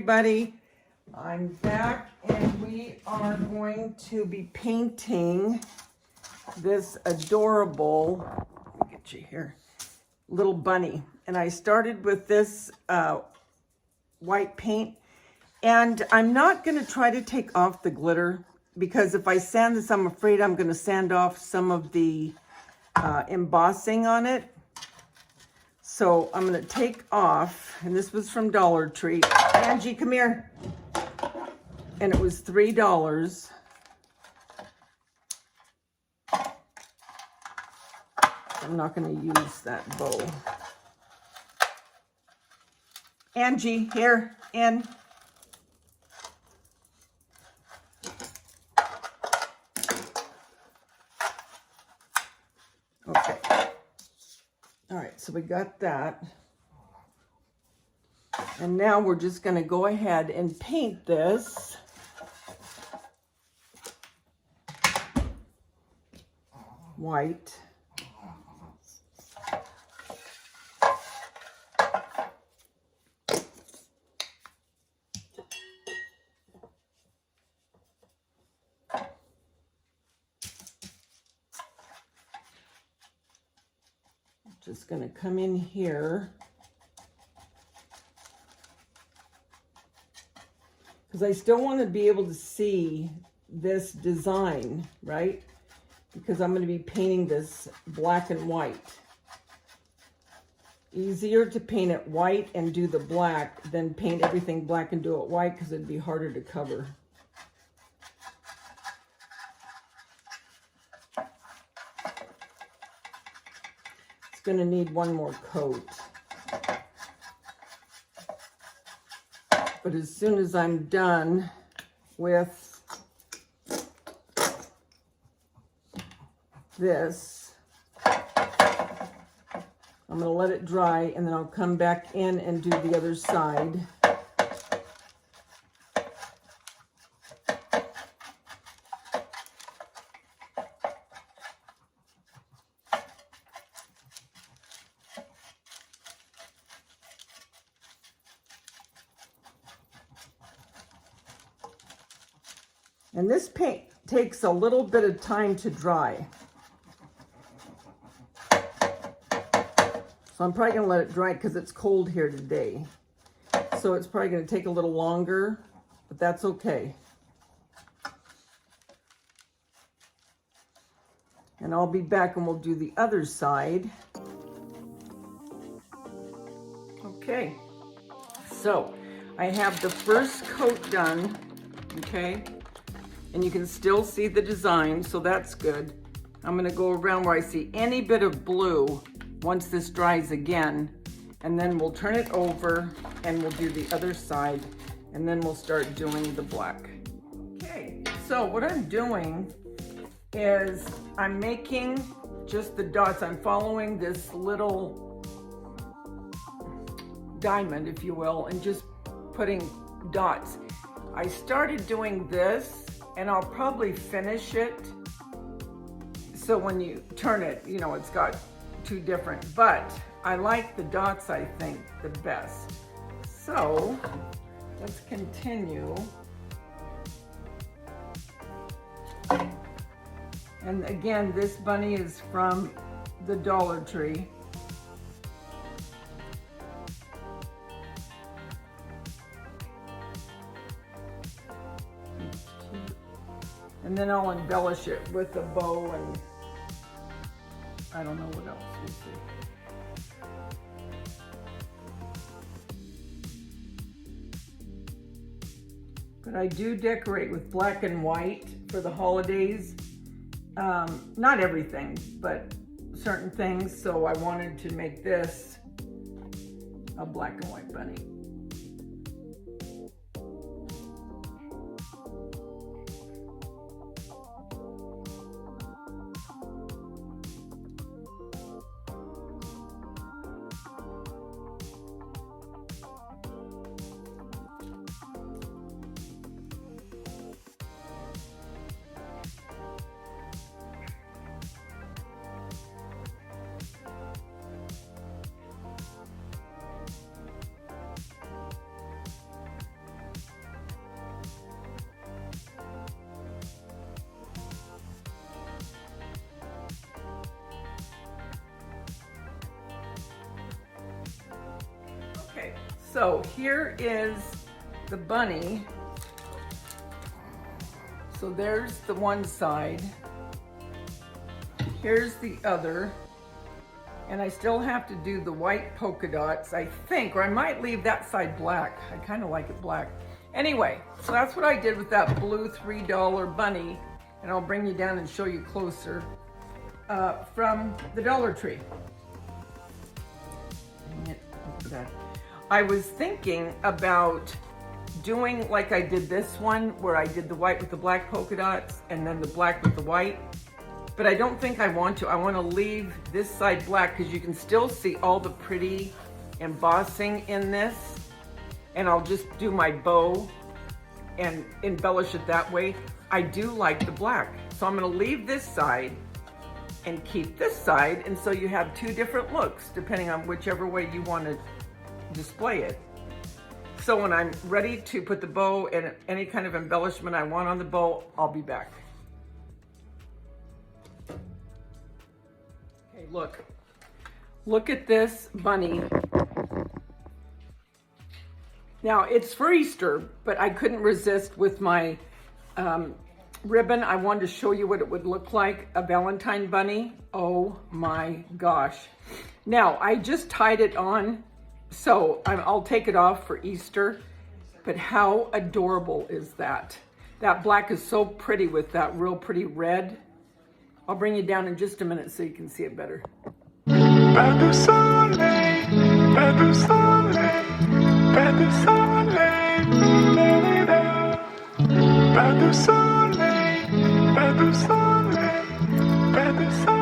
everybody. I'm back and we are going to be painting this adorable, let me get you here, little bunny. And I started with this white paint, and I'm not going to try to take off the glitter because if I sand this, I'm afraid I'm going to sand off some of the embossing on it. So I'm going to take off, and this was from Dollar Tree. Angie, come here. And it was $3. I'm not going to use that bow. Angie, here, in. Okay. All right, so we got that. And now we're just going to go ahead and paint this. White. Just going to come in here because I still want to be able to see this design, right? Because I'm going to be painting this black and white. Easier to paint it white and do the black than paint everything black and do it white because it'd be harder to cover. Going to need one more coat. But as soon as I'm done with this, I'm going to let it dry and then I'll come back in and do the other side. And this paint takes a little bit of time to dry. So I'm probably going to let it dry because it's cold here today. So it's probably going to take a little longer, but that's okay. And I'll be back and we'll do the other side. Okay, so I have the first coat done, okay? And you can still see the design, so that's good. I'm gonna go around where I see any bit of blue once this dries again, and then we'll turn it over and we'll do the other side, and then we'll start doing the black. Okay, so what I'm doing is I'm making just the dots. I'm following this little diamond, if you will, and just putting dots. I started doing this, and I'll probably finish it. So when you turn it, you know, it's got two different, but I like the dots, I think, the best. So let's continue. And again, this bunny is from the Dollar Tree. And then I'll embellish it with a bow and I don't know what else you see. But I do decorate with black and white for the holidays. Not everything, but certain things. So I wanted to make this a black and white bunny. So here is the bunny. So there's the one side. Here's the other. And I still have to do the white polka dots, I think, or I might leave that side black. I kind of like it black. Anyway, so that's what I did with that blue $3 bunny. And I'll bring you down and show you closer from the Dollar Tree. Dang it, look at that. I was thinking about doing like I did this one, where I did the white with the black polka dots and then the black with the white. But I don't think I want to. I want to leave this side black because you can still see all the pretty embossing in this. And I'll just do my bow and embellish it that way. I do like the black. So I'm going to leave this side and keep this side. And so you have two different looks depending on whichever way you want to display it. So when I'm ready to put the bow and any kind of embellishment I want on the bow, I'll be back. Okay, look at this bunny. Now it's for Easter, but I couldn't resist with my ribbon. I wanted to show you what it would look like, a Valentine bunny. Oh my gosh. Now I just tied it on, so I'll take it off for Easter, but how adorable is that? That black is so pretty with that real pretty red. I'll bring you down in just a minute so you can see it better. Pas de soleil, pas de soleil, pas de soleil, Daveda. Pas de soleil, pas de soleil, pas de soleil.